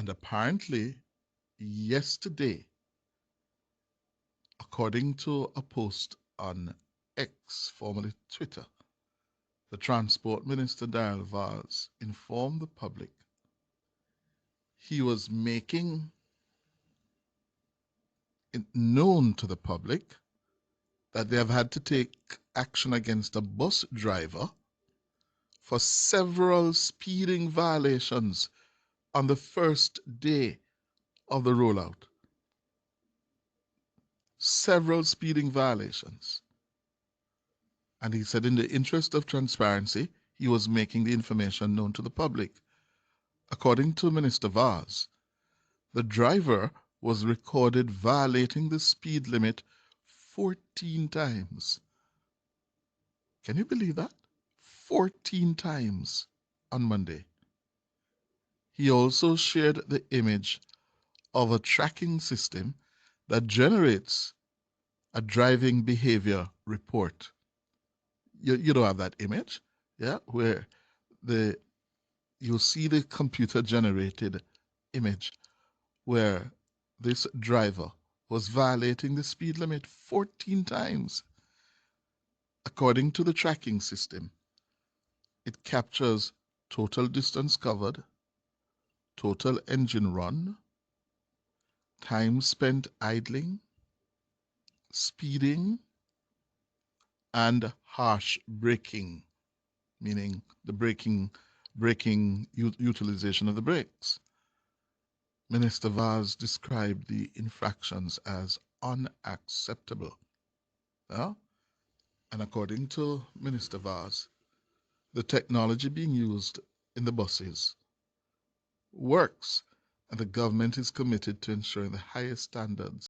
And apparently, yesterday, according to a post on X, formerly Twitter, the Transport Minister Darrell Vaz informed the public he was making it known to the public that they have had to take action against a bus driver for several speeding violations on the first day of the rollout. Several speeding violations. And he said in the interest of transparency, he was making the information known to the public. According to Minister Vaz, the driver was recorded violating the speed limit 14 times. Can you believe that? 14 times on Monday. He also shared the image of a tracking system that generates a driving behavior report. You don't have that image, yeah, where the you see the computer generated image where this driver was violating the speed limit 14 times. According to the tracking system, it captures total distance covered, total engine run, time spent idling, speeding, and harsh braking, meaning the braking utilization of the brakes. Minister Vaz described the infractions as unacceptable. Yeah? And according to Minister Vaz, the technology being used in the buses works, and the government is committed to ensuring the highest standards